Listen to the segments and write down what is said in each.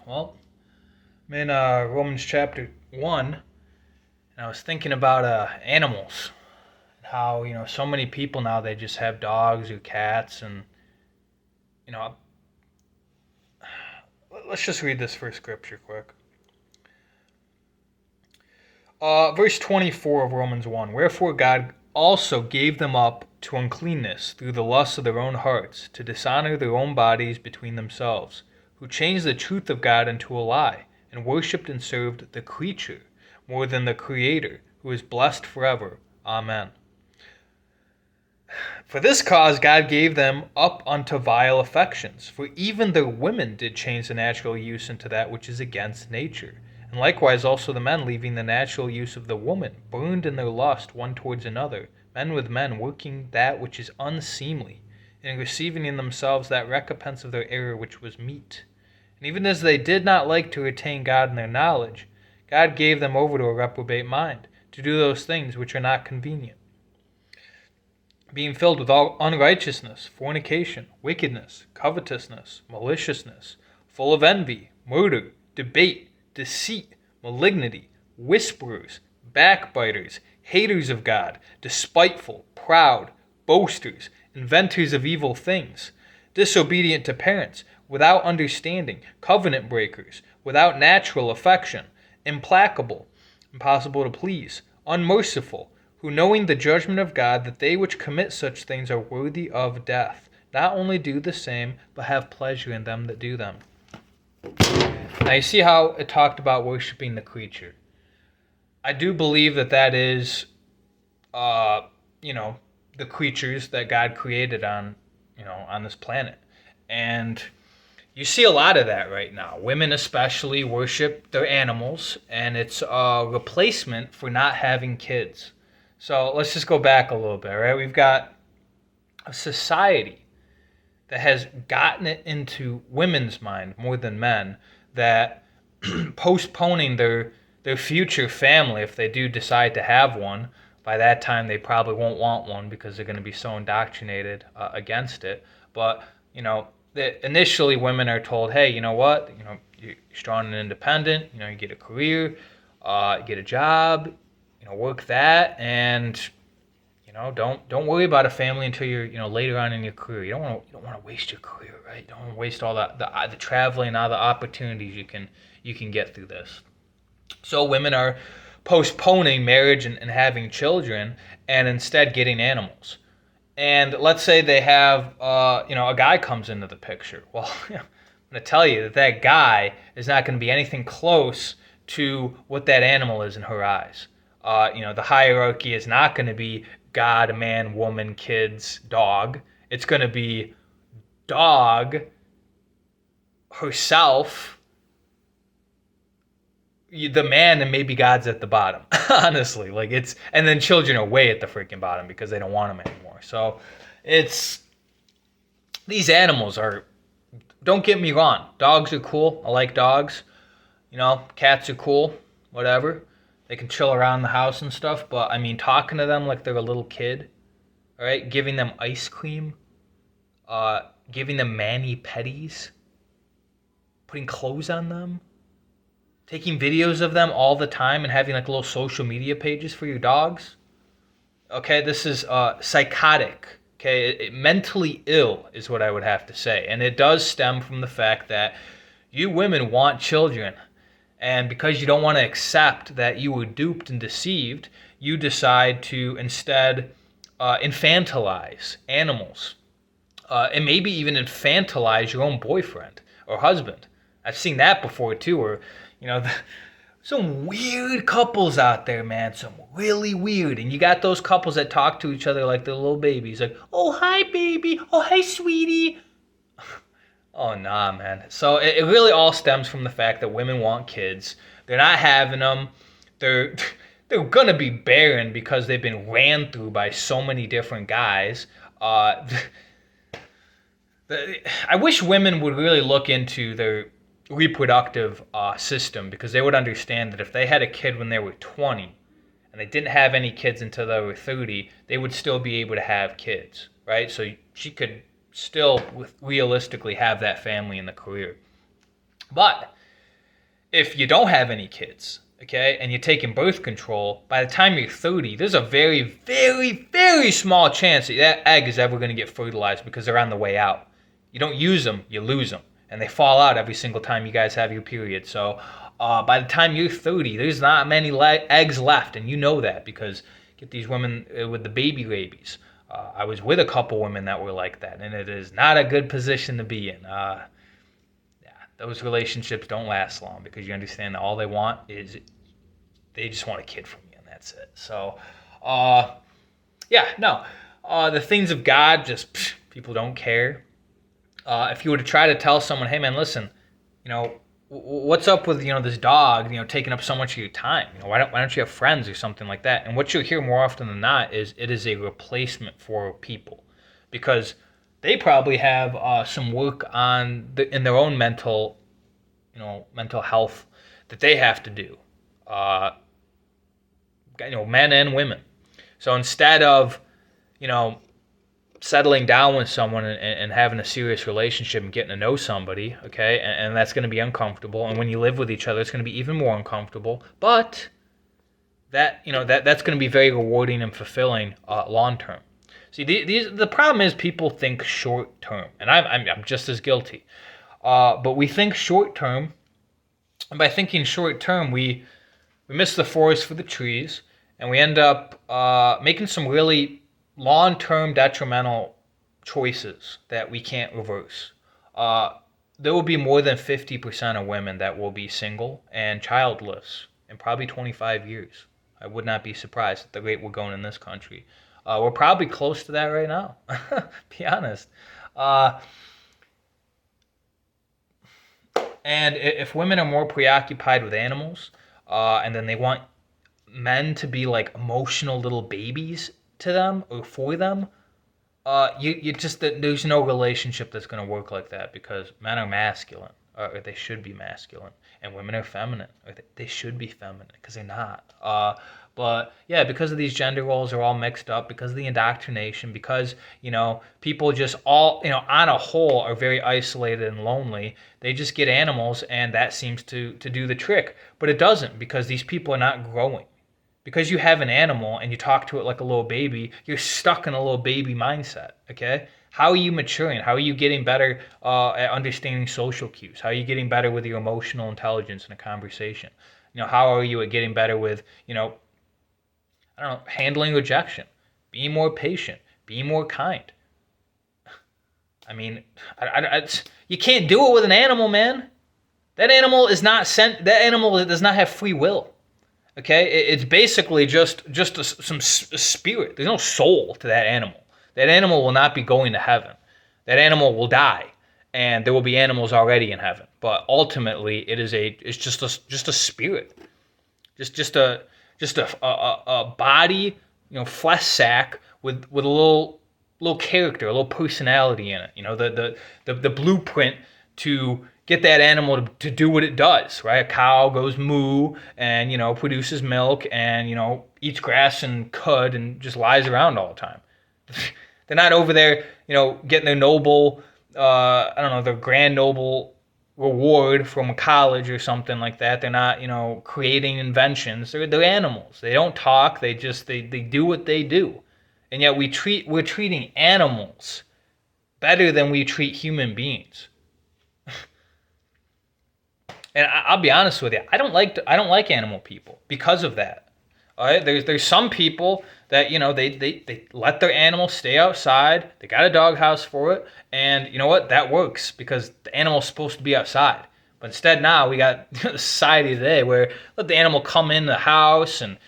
Well, I'm in Romans chapter 1, and I was thinking about animals. And how, so many people now, they just have dogs or cats. And, you know, let's just read this first scripture quick. Verse 24 of Romans 1. Wherefore God also gave them up to uncleanness through the lusts of their own hearts, to dishonor their own bodies between themselves, who changed the truth of God into a lie, and worshipped and served the creature more than the Creator, who is blessed forever. Amen. For this cause God gave them up unto vile affections, for even their women did change the natural use into that which is against nature. And likewise also the men, leaving the natural use of the woman, burned in their lust one towards another, men with men, working that which is unseemly, and receiving in themselves that recompense of their error which was meet. And even as they did not like to retain God in their knowledge, God gave them over to a reprobate mind, to do those things which are not convenient, being filled with all unrighteousness, fornication, wickedness, covetousness, maliciousness, full of envy, murder, debate, deceit, malignity, whisperers, backbiters, haters of God, despiteful, proud, boasters, inventors of evil things, disobedient to parents, without understanding, covenant breakers, without natural affection, implacable, impossible to please, unmerciful, who knowing the judgment of God, that they which commit such things are worthy of death, not only do the same, but have pleasure in them that do them. Now you see how it talked about worshiping the creature. I do believe that is, the creatures that God created on this planet. And you see a lot of that right now. Women especially worship their animals, and it's a replacement for not having kids. So let's just go back a little bit, right? We've got a society that has gotten it into women's mind more than men, that postponing their future family, if they do decide to have one, by that time they probably won't want one because they're going to be so indoctrinated against it. But initially women are told, hey, you know what? You're strong and independent. You get a career, you get a job, work that, and don't worry about a family until you're later on in your career. You don't want to waste your career, right? You don't want to waste all the traveling and all the opportunities you can get through this. So women are postponing marriage and having children, and instead getting animals. And let's say they have a guy comes into the picture. Well, I'm going to tell you that guy is not going to be anything close to what that animal is in her eyes. The hierarchy is not going to be God, man, woman, kids, dog. It's going to be dog, herself, the man, and maybe God's at the bottom. Honestly, and then children are way at the freaking bottom because they don't want them anymore. So these animals are, don't get me wrong, dogs are cool. I like dogs. Cats are cool, whatever. They can chill around the house and stuff, but I mean, talking to them like they're a little kid, all right? Giving them ice cream, giving them mani-pedis, putting clothes on them, taking videos of them all the time, and having like little social media pages for your dogs. Okay, this is psychotic. Okay, mentally ill is what I would have to say, and it does stem from the fact that you women want children. And because you don't want to accept that you were duped and deceived, you decide to instead infantilize animals. And maybe even infantilize your own boyfriend or husband. I've seen that before too, where, some weird couples out there, man. Some really weird. And you got those couples that talk to each other like they're little babies. Like, oh, hi, baby. Oh, hi, sweetie. Oh, nah, man. So it really all stems from the fact that women want kids. They're not having them. They're they're gonna be barren because they've been ran through by so many different guys. I wish women would really look into their reproductive system, because they would understand that if they had a kid when they were 20 and they didn't have any kids until they were 30, they would still be able to have kids, right? So she could still realistically have that family in the career. But if you don't have any kids, okay, and you're taking birth control, by the time you're 30, there's a very, very, very small chance that that egg is ever going to get fertilized because they're on the way out. You don't use them, you lose them. And they fall out every single time you guys have your period. So by the time you're 30, there's not many eggs left. And you know that because get these women with the baby rabies. I was with a couple women that were like that. And it is not a good position to be in. Those relationships don't last long because you understand that all they want is they just want a kid from you, and that's it. So, the things of God, just people don't care. If you were to try to tell someone, hey man, listen, what's up with this dog, taking up so much of your time? Why don't you have friends or something like that? And what you'll hear more often than not is it is a replacement for people, because they probably have some work in their own mental health that they have to do. Men and women. So instead of, settling down with someone and having a serious relationship and getting to know somebody, okay, and that's going to be uncomfortable. And when you live with each other, it's going to be even more uncomfortable. But that's going to be very rewarding and fulfilling long term. See, the problem is people think short term, and I'm just as guilty. But we think short term, and by thinking short term, we miss the forest for the trees, and we end up making some really long term detrimental choices that we can't reverse. There will be more than 50% of women that will be single and childless in probably 25 years. I would not be surprised at the rate we're going in this country. We're probably close to that right now, be honest. And if women are more preoccupied with animals, and then they want men to be like emotional little babies to them or for them, there's no relationship that's going to work like that, because men are masculine, or they should be masculine, and women are feminine, or they should be feminine, because they're not. But yeah, because of these gender roles are all mixed up, because of the indoctrination, because people just all on a whole are very isolated and lonely. They just get animals, and that seems to do the trick. But it doesn't, because these people are not growing. Because you have an animal and you talk to it like a little baby, you're stuck in a little baby mindset. Okay, how are you maturing? How are you getting better at understanding social cues? How are you getting better with your emotional intelligence in a conversation? How are you at getting better with handling rejection, being more patient, being more kind? I mean, you can't do it with an animal, man. That animal is not sent. That animal does not have free will. Okay, it's basically just some spirit. There's no soul to that animal. That animal will not be going to heaven. That animal will die, and there will be animals already in heaven. But ultimately, it's just a spirit, just a body, flesh sack with a little character, a little personality in it. The blueprint to get that animal to do what it does, right? A cow goes moo and produces milk and eats grass and cud and just lies around all the time. They're not over there getting their noble their grand noble reward from a college or something like that. They're not creating inventions. They're animals. They don't talk. They do what they do. And yet we're treating animals better than we treat human beings. And I'll be honest with you, I don't like animal people because of that. All right, there's some people that they let their animals stay outside. They got a doghouse for it, and you know what? That works because the animal's supposed to be outside. But instead now we got the society today where let the animal come in the house and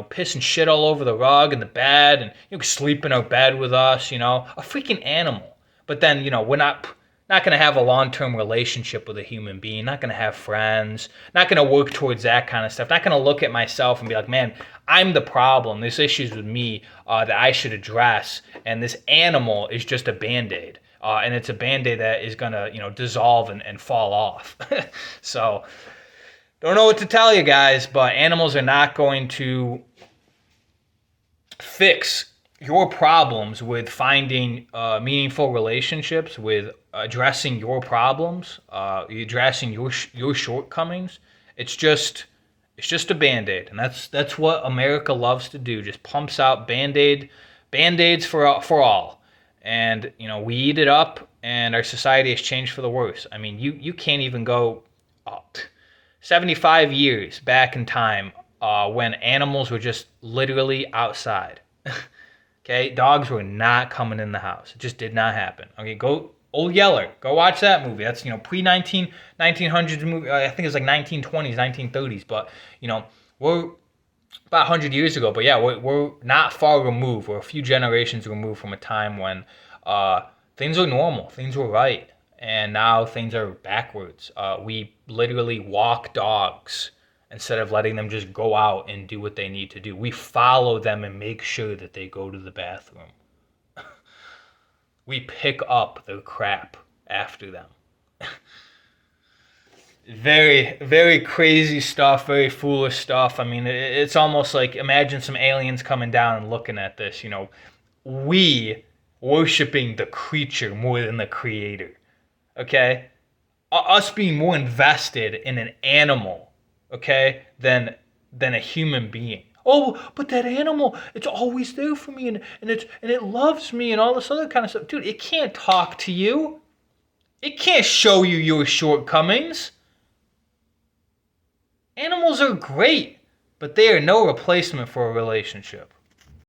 piss and shit all over the rug and the bed, and you can sleep in our bed with us. A freaking animal. But then we're not going to have a long-term relationship with a human being, not going to have friends, not going to work towards that kind of stuff, not going to look at myself and be like, man, I'm the problem. There's issues with me that I should address, and this animal is just a Band-Aid. And it's a Band-Aid that is going to, dissolve and fall off. So, don't know what to tell you guys, but animals are not going to fix your problems with finding meaningful relationships, with addressing your problems, addressing your shortcomings. It's just a band-aid, and that's what America loves to do. Just pumps out band-aids for all. And we eat it up, and our society has changed for the worse. I mean, you can't even go up 75 years back in time when animals were just literally outside. Okay, dogs were not coming in the house. It just did not happen. Okay, go Old Yeller. Go watch that movie. That's pre 1900s movie. I think it's like 1920s, 1930s. But we're about 100 years ago. But yeah, we're not far removed. We're a few generations removed from a time when things were normal, things were right, and now things are backwards. We literally walk dogs instead of letting them just go out and do what they need to do. We follow them and make sure that they go to the bathroom. We pick up their crap after them. Very, very crazy stuff, very foolish stuff. I mean, it's almost like imagine some aliens coming down and looking at this, we worshiping the creature more than the creator. Okay? Us being more invested in an animal, okay, than a human being. Oh, but that animal, it's always there for me, and it loves me and all this other kind of stuff. Dude, it can't talk to you. It can't show you your shortcomings. Animals are great, but they are no replacement for a relationship.